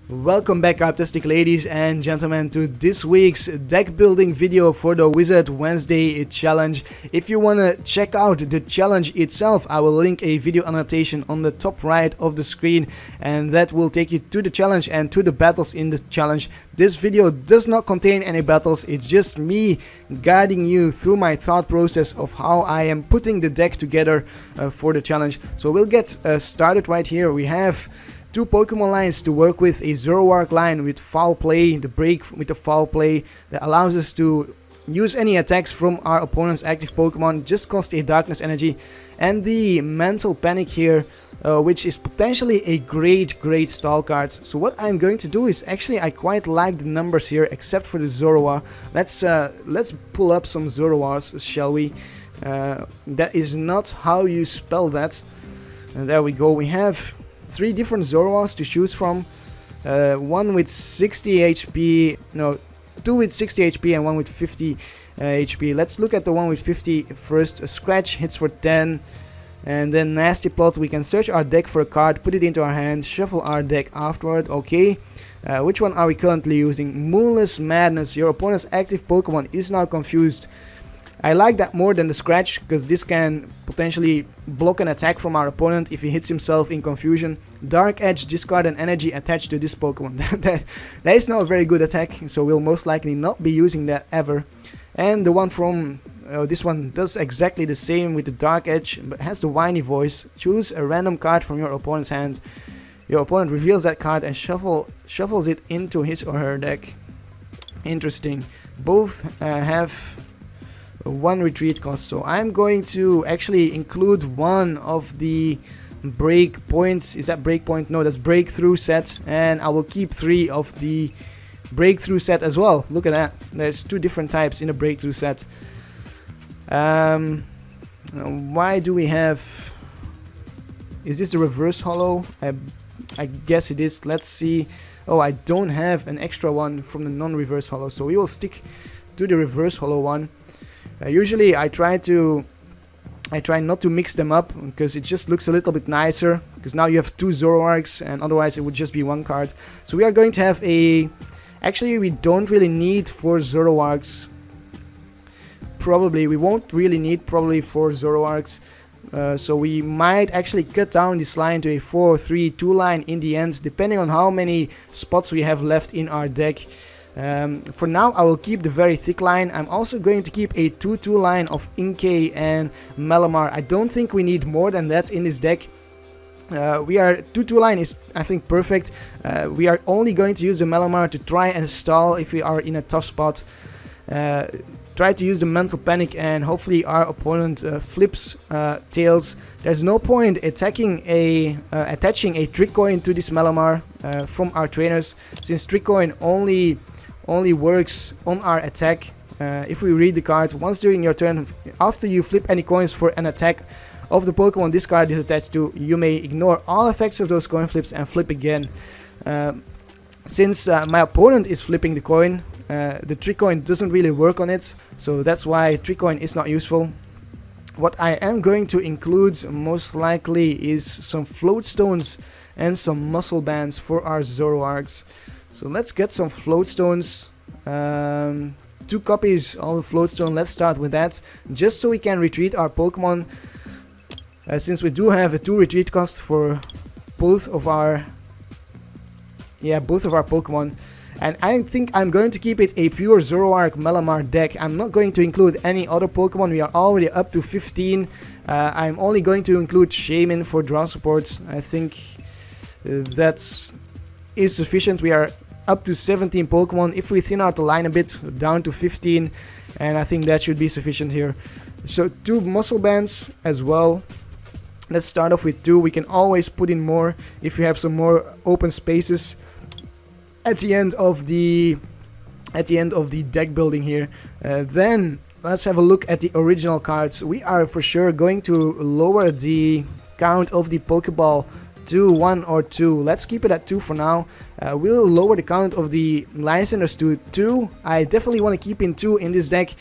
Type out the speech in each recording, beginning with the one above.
Welcome back, artistic ladies and gentlemen, to this week's deck building video for the Wizard Wednesday challenge. If you want to check out the challenge itself, I will link a video annotation on the top right of the screen, and that will take you to the challenge and to the battles in the challenge. This video does not contain any battles, it's just me guiding you through my thought process of how I am putting the deck together for the challenge. So we'll get started right here. We have two Pokemon lines to work with: a Zoroark line with foul play, the break with the foul play that allows us to use any attacks from our opponent's active Pokemon, just cost a darkness energy, and the mental panic here, which is potentially a great stall card. So what I'm going to do is, actually I quite like the numbers here except for the Zorua. Let's pull up some Zoruas, shall we? That is not how you spell that. And there we go. We have three different Zoruas to choose from. One with 60 HP, no, two with 60 HP and one with 50 HP. Let's look at the one with 50 first. A Scratch hits for 10, and then Nasty Plot. We can search our deck for a card, put it into our hand, shuffle our deck afterward. Okay, which one are we currently using? Moonless Madness. Your opponent's active Pokemon is now confused. I like that more than the Scratch, because this can potentially block an attack from our opponent if he hits himself in confusion. Dark Edge, discard an energy attached to this Pokemon. that is not a very good attack, so we'll most likely not be using that ever. And the one from this one does exactly the same with the Dark Edge, but has the whiny voice. Choose a random card from your opponent's hand. Your opponent reveals that card and shuffles it into his or her deck. Interesting. Both have one retreat cost, so I'm going to actually include one of the break points. Is that breakpoint? No, that's breakthrough set, and I will keep three of the breakthrough set as well. Look at that, there's two different types in a breakthrough set. Why do we have, is this a reverse holo? I guess it is. Let's see. Oh, I don't have an extra one from the non-reverse holo, so we will stick to the reverse holo one. Usually I try not to mix them up, because it just looks a little bit nicer, because now you have two Zoroarks and otherwise it would just be one card. So we are going to have a, actually we don't really need 4 Zoroarks. Probably we won't really need 4 Zoroarks. So we might actually cut down this line to a 4-3-2 line in the end, depending on how many spots we have left in our deck. For now I will keep the very thick line. I'm also going to keep a 2-2 line of Inkay and Malamar. I don't think we need more than that in this deck. 2-2 line is, I think, perfect. We are only going to use the Malamar to try and stall if we are in a tough spot. Try to use the mental panic and hopefully our opponent flips tails. There's no point attaching a trick coin to this Malamar from our trainers, since trick coin only works on our attack. If we read the card, once during your turn, after you flip any coins for an attack of the Pokemon this card is attached to, you may ignore all effects of those coin flips and flip again. Since my opponent is flipping the coin, the trick coin doesn't really work on it, so that's why trick coin is not useful. What I am going to include most likely is some float stones and some muscle bands for our Zoroarks. So let's get some float stones. 2 copies of the float stone. Let's start with that, just so we can retreat our Pokemon, since we do have a 2 retreat cost for both of our Pokemon. And I think I'm going to keep it a pure Zoroark Malamar deck. I'm not going to include any other Pokemon. We are already up to 15. I'm only going to include Shaymin for draw support. I think that is sufficient. We are up to 17 Pokemon. If we thin out the line a bit, down to 15, and I think that should be sufficient here. So 2 muscle bands as well. Let's start off with 2. We can always put in more if we have some more open spaces at the end of the deck building here. Then let's have a look at the original cards. We are for sure going to lower the count of the Pokeball 2, 1 or 2. Let's keep it at 2 for now. We'll lower the count of the Lysandres to 2. I definitely want to keep in 2 in this deck,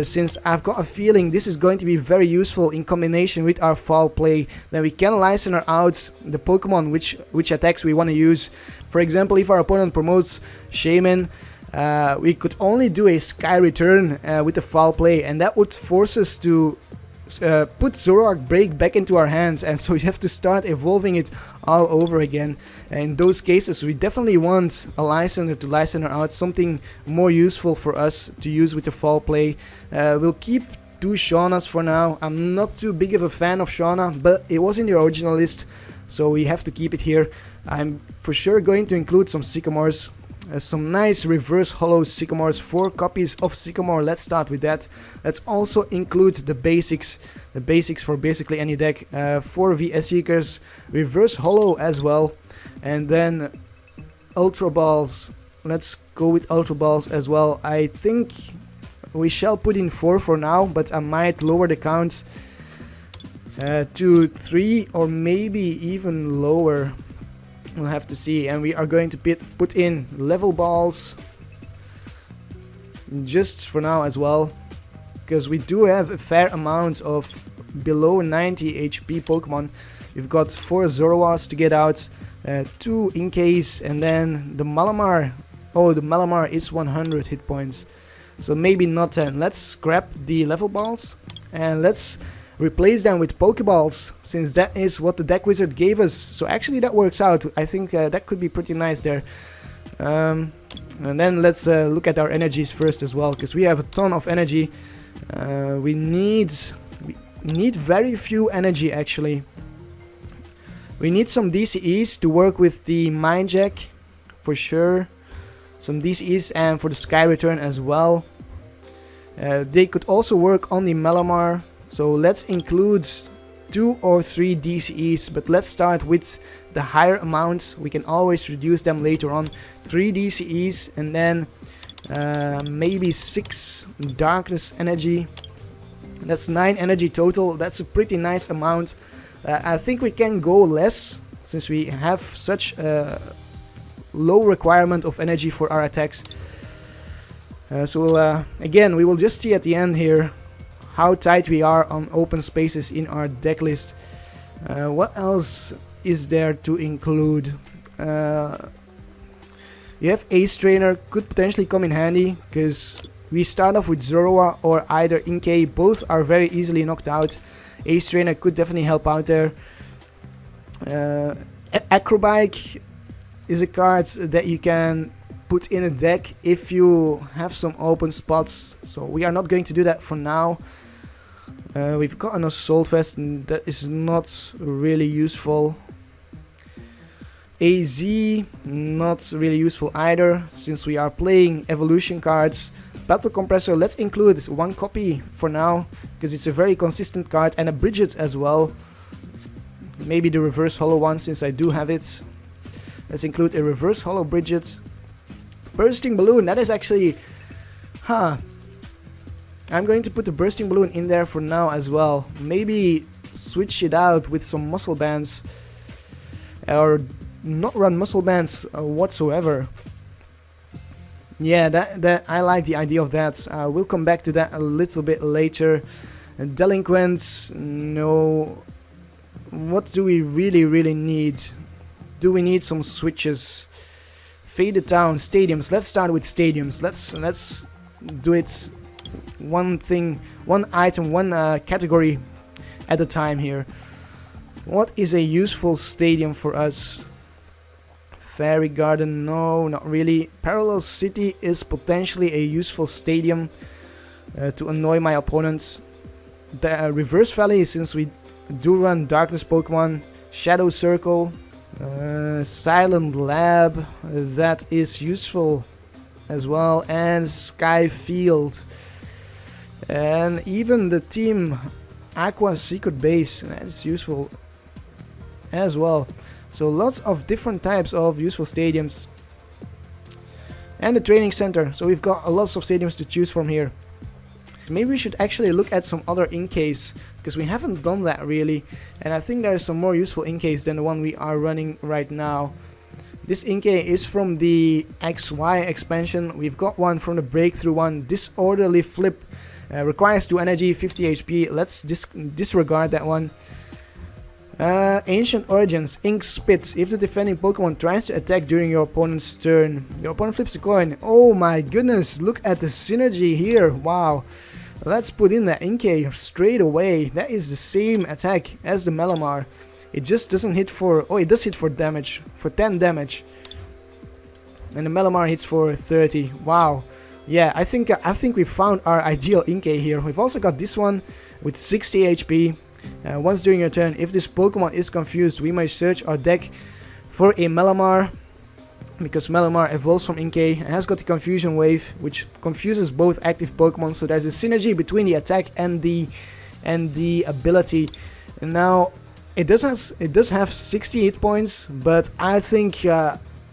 since I've got a feeling this is going to be very useful in combination with our foul play. Then we can Lysandre out the Pokemon which attacks we want to use. For example, if our opponent promotes Shaymin, we could only do a Sky Return with the foul play, and that would force us to put Zoroark BREAK back into our hands, and so we have to start evolving it all over again. In those cases, we definitely want a Lysandre to Lysandre out, something more useful for us to use with the foul play. We'll keep 2 Shaunas for now. I'm not too big of a fan of Shauna, but it was in the original list, so we have to keep it here. I'm for sure going to include some Sycamores. Some nice reverse hollow Sycamores, 4 copies of Sycamore. Let's start with that. Let's also include the basics for basically any deck. 4 VS Seekers, reverse hollow as well, and then Ultra Balls. Let's go with Ultra Balls as well. I think we shall put in 4 for now, but I might lower the count to 3 or maybe even lower. We'll have to see. And we are going to put in level balls just for now as well, because we do have a fair amount of below 90 HP Pokemon. We've got 4 Zoroarks to get out, 2 Inkays, and then the Malamar. Oh, the Malamar is 100 hit points, so maybe not 10. Let's scrap the level balls and let's replace them with Pokeballs, since that is what the deck wizard gave us. So actually that works out. I think that could be pretty nice there. And then let's look at our energies first as well, because we have a ton of energy. We need very few energy actually. We need some DCEs to work with the Mind Jack for sure. Some DCEs, and for the Sky Return as well. They could also work on the Malamar. So let's include 2 or 3 DCEs, but let's start with the higher amount. We can always reduce them later on. 3 DCEs, and then maybe 6 Darkness energy. That's 9 energy total. That's a pretty nice amount. I think we can go less, since we have such a low requirement of energy for our attacks. So again, we will just see at the end here how tight we are on open spaces in our deck list. What else is there to include? You have Ace Trainer, could potentially come in handy, because we start off with Zorua or either Inkay. Both are very easily knocked out. Ace Trainer could definitely help out there. Acrobike is a card that you can put in a deck if you have some open spots, so we are not going to do that for now. We've got an Assault Vest, and that is not really useful. AZ, not really useful either, since we are playing evolution cards. Battle Compressor, let's include 1 copy for now, because it's a very consistent card, and a Brigette as well. Maybe the reverse hollow one, since I do have it. Let's include a reverse hollow Brigette. Bursting Balloon, that is actually... I'm going to put the Bursting Balloon in there for now as well. Maybe switch it out with some muscle bands. Or not run muscle bands whatsoever. Yeah, that I like the idea of that. We'll come back to that a little bit later. Delinquents, no. What do we really need? Do we need some switches? Faded Town, stadiums. Let's start with stadiums. Let's do it one item, one category at a time here. What is a useful stadium for us? Fairy Garden, no, not really. Parallel City is potentially a useful stadium to annoy my opponents. The Reverse Valley, since we do run Darkness Pokemon. Shadow Circle, Silent Lab, that is useful as well, and Sky Field. And even the Team Aqua Secret Base, that is useful as well. So lots of different types of useful stadiums. And the training center, so we've got lots of stadiums to choose from here. Maybe we should actually look at some other Inkays, because we haven't done that really, and I think there's some more useful Inkays than the one we are running right now. This Inkay is from the XY expansion. We've got one from the breakthrough one. Disorderly Flip requires 2 energy, 50 HP. Let's disregard that one. Ancient Origins, Ink Spit. If the defending Pokemon tries to attack during your opponent's turn, your opponent flips a coin. Oh my goodness, look at the synergy here. Wow. Let's put in that Inkay straight away. That is the same attack as the Malamar. It just doesn't hit for... oh, it does hit for damage. For 10 damage. And the Malamar hits for 30. Wow. Yeah, I think we found our ideal Inkay here. We've also got this one with 60 HP. Once during your turn, if this Pokemon is confused, we may search our deck for a Malamar. Because Malamar evolves from Inkay and has got the Confusion Wave, which confuses both active Pokemon. So there's a synergy between the attack and the ability. And now... It does have 60 hit points, but I think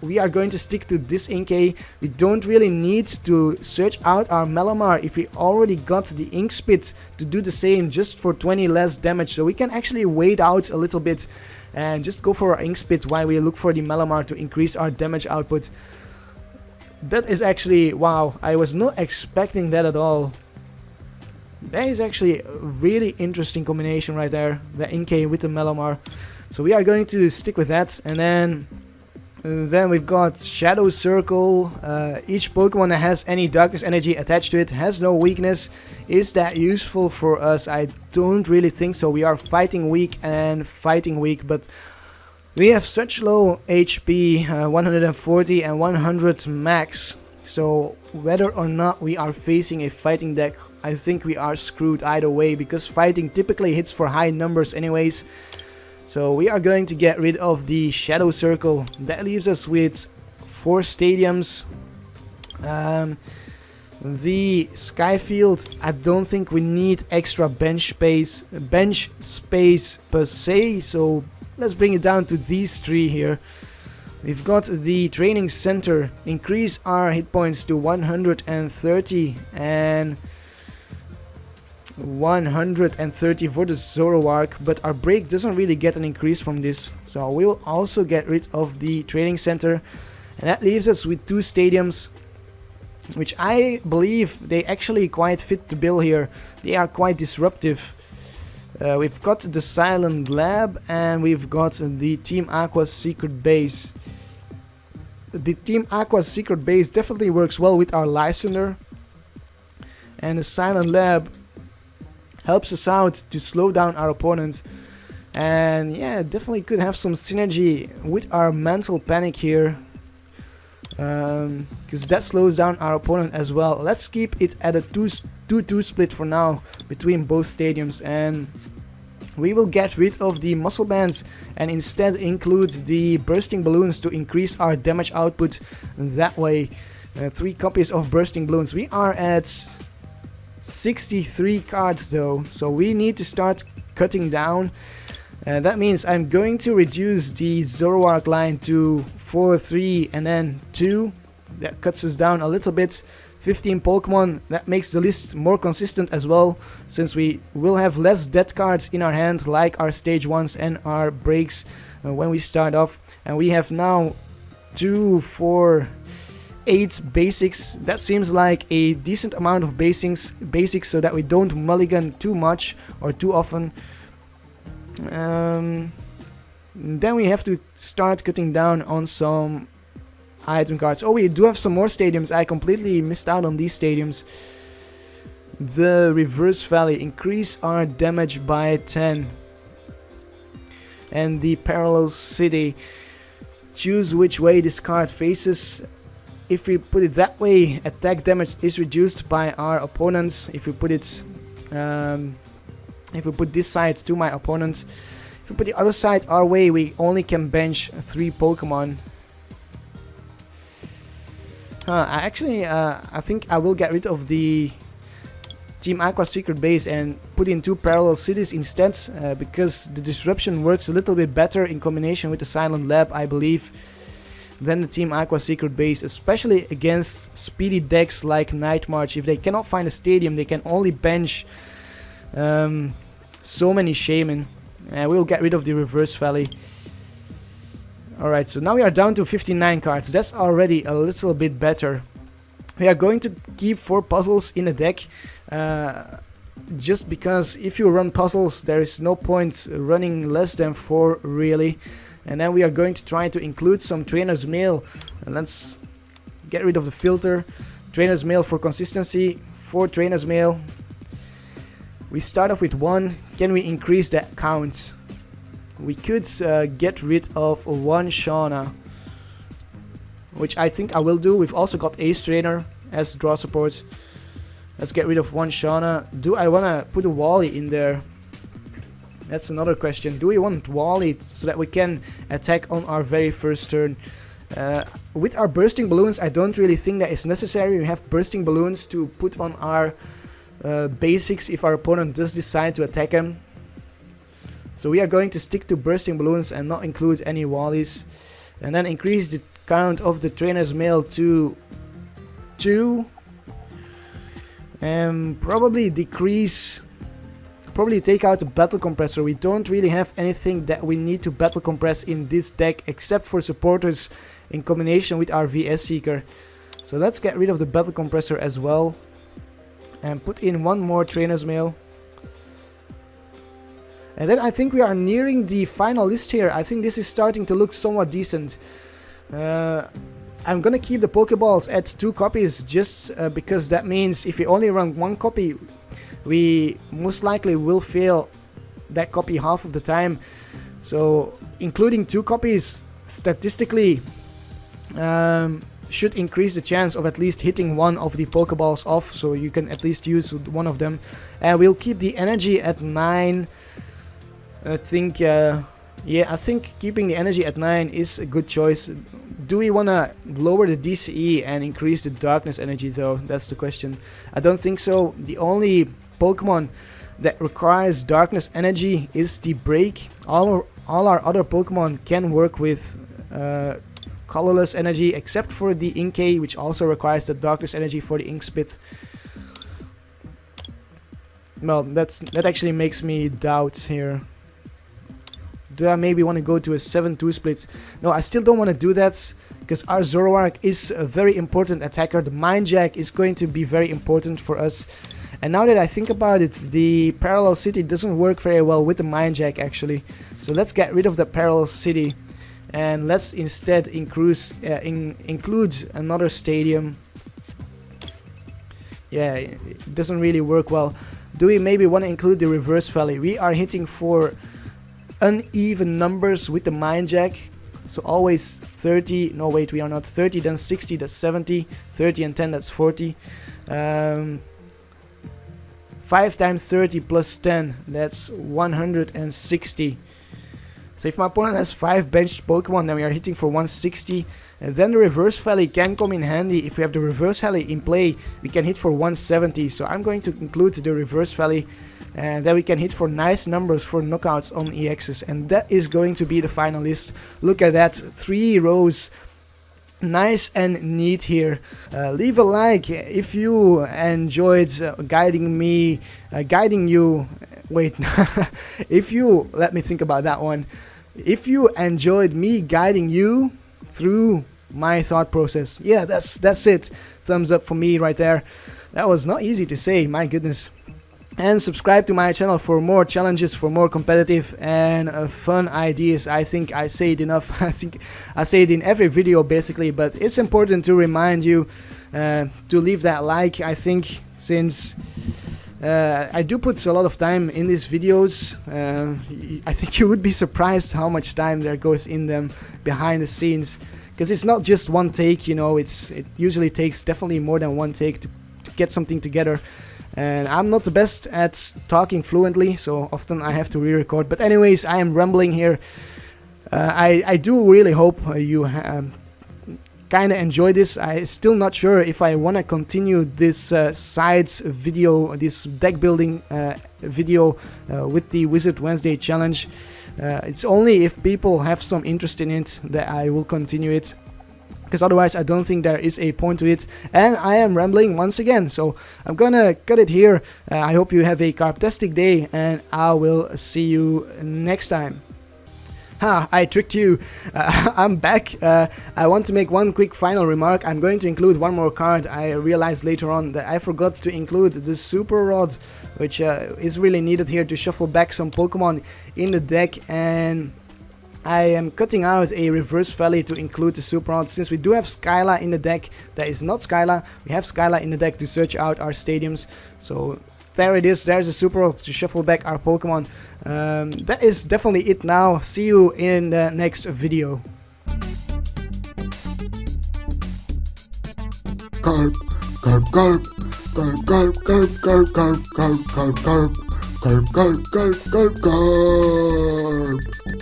we are going to stick to this Inkay. We don't really need to search out our Malamar if we already got the Ink Spit to do the same just for 20 less damage. So we can actually wait out a little bit and just go for our Ink Spit while we look for the Malamar to increase our damage output. That is actually, wow, I was not expecting that at all. That is actually a really interesting combination right there, the Inkay with the Malamar. So we are going to stick with that, and then we've got Shadow Circle. Each Pokemon that has any Darkness Energy attached to it has no weakness. Is that useful for us? I don't really think so. We are fighting weak and fighting weak, but we have such low HP, 140 and 100 max. So whether or not we are facing a fighting deck, I think we are screwed either way, because fighting typically hits for high numbers anyways. So we are going to get rid of the Shadow Circle. That leaves us with 4 stadiums. The Skyfield, I don't think we need extra bench space per se, so let's bring it down to these 3 here. We've got the Training Center, increase our hit points to 130 and 130 for the Zoroark, but our break doesn't really get an increase from this. So we will also get rid of the Training Center, and that leaves us with 2 stadiums, which I believe they actually quite fit the bill here. They are quite disruptive. We've got the Silent Lab and we've got the Team Aqua's Secret Base. The Team Aqua's Secret Base definitely works well with our Lysandre, and the Silent Lab helps us out to slow down our opponents. And yeah, definitely could have some synergy with our Mental Panic here, because that slows down our opponent as well. Let's keep it at a 2-2 split for now between both stadiums, and we will get rid of the muscle bands and instead include the bursting balloons to increase our damage output that way. 3 copies of bursting balloons. We are at 63 cards though, so we need to start cutting down. That means I'm going to reduce the Zoroark line to 4, 3 and then 2. That cuts us down a little bit. 15 Pokemon, that makes the list more consistent as well, since we will have less dead cards in our hand, like our stage 1s and our breaks when we start off. And we have now 2, 4, 8 basics. That seems like a decent amount of basics so that we don't mulligan too much or too often. Then we have to start cutting down on some item cards. Oh, we do have some more stadiums. I completely missed out on these stadiums. The Reverse Valley, increase our damage by 10. And the Parallel City, choose which way this card faces. If we put it that way, attack damage is reduced by our opponents. If we put it if we put this side to my opponent, if we put the other side our way, we only can bench 3 Pokemon. I think I will get rid of the Team Aqua Secret Base and put in 2 Parallel Cities instead, because the disruption works a little bit better in combination with the Silent Lab, I believe. than the Team Aqua Secret base, especially against speedy decks like Night March. If they cannot find a stadium, they can only bench so many Shaymin. We'll get rid of the Reverse Valley. Alright, so now we are down to 59 cards. That's already a little bit better. We are going to keep 4 puzzles in the deck. Just because if you run puzzles, there is no point running less than 4 really. And then we are going to try to include some Trainers Mail. And let's get rid of the filter. Trainers Mail for consistency. 4 Trainers Mail. We start off with 1. Can we increase that count? We could get rid of 1 Shauna, which I think I will do. We've also got Ace Trainer as draw support. Let's get rid of 1 Shauna. Do I want to put a Wally in there? That's another question. Do we want Wally so that we can attack on our very first turn? With our Bursting Balloons, I don't really think that is necessary. We have Bursting Balloons to put on our basics if our opponent does decide to attack him. So we are going to stick to Bursting Balloons and not include any Wallies. And then increase the count of the Trainers Mail to 2. And probably take out the Battle Compressor. We don't really have anything that we need to Battle Compress in this deck except for supporters in combination with our VS Seeker. So let's get rid of the Battle Compressor as well. And put in 1 more Trainers Mail. And then I think we are nearing the final list here. I think this is starting to look somewhat decent. I'm gonna keep the Pokeballs at 2 copies just because that means if we only run 1 copy, we most likely will fail that copy half of the time. So including 2 copies statistically should increase the chance of at least hitting 1 of the Pokeballs off, so you can at least use 1 of them. And we'll keep the energy at 9. I think, yeah, I think keeping the energy at 9 is a good choice. Do we want to lower the DCE and increase the darkness energy though? That's the question. I don't think so. The only Pokemon that requires darkness energy is the Break. All our other Pokemon can work with colorless energy except for the Inkay, which also requires the darkness energy for the Ink Spit. Well, that actually makes me doubt here. Do I maybe want to go to a 7-2 split? No, I still don't want to do that because our Zoroark is a very important attacker. The Mind Jack is going to be very important for us. And now that I think about it, the Parallel City doesn't work very well with the Mind Jack actually. So let's get rid of the Parallel City and let's instead include another stadium. Yeah, it doesn't really work well. Do we maybe want to include the Reverse Valley? We are hitting for uneven numbers with the Mind Jack, so always 30, no wait, we are not 30, then 60, that's 70, 30 and 10, that's 40. 5 times 30 plus 10, that's 160. So if my opponent has 5 benched Pokemon, then we are hitting for 160. And then the Reverse Valley can come in handy. If we have the Reverse Valley in play, we can hit for 170. So I'm going to include the Reverse Valley. And then we can hit for nice numbers for knockouts on EXs. And that is going to be the final list. Look at that, 3 rows. Nice and neat here. Leave a like if you enjoyed guiding you. Wait, if you, let me think about that one. If you enjoyed me guiding you through my thought process, yeah, that's it. Thumbs up for me right there. That was not easy to say, my goodness. And subscribe to my channel for more challenges, for more competitive and fun ideas. I think I say it enough. I think I say it in every video basically, but it's important to remind you to leave that like, I think, since I do put a lot of time in these videos. I think you would be surprised how much time there goes in them behind the scenes, because it's not just one take, you know, it usually takes definitely more than one take to get something together. And I'm not the best at talking fluently, so often I have to re-record. But anyways, I am rambling here. I do really hope you kind of enjoy this. I'm still not sure if I want to continue this sides video, this deck building video with the Wizard Wednesday challenge. It's only if people have some interest in it that I will continue it. because otherwise I don't think there is a point to it. And I am rambling once again, so I'm gonna cut it here. I hope you have a carptastic day, and I will see you next time. I tricked you. I'm back. I want to make one quick final remark. I'm going to include one more card. I realized later on that I forgot to include the Super Rod, which is really needed here to shuffle back some Pokemon in the deck, and I am cutting out a Reverse Valley to include the Super Rod. Since we do have Skyla in the deck, that is not Skyla. We have Skyla in the deck to search out our stadiums. So there it is, there's a Super Rod to shuffle back our Pokemon. That is definitely it now. See you in the next video. Karp, Karp, Karp, Karp, Karp, Karp, Karp, Karp, Karp, Karp, Karp, Karp, Karp, Karp, Karp, Karp.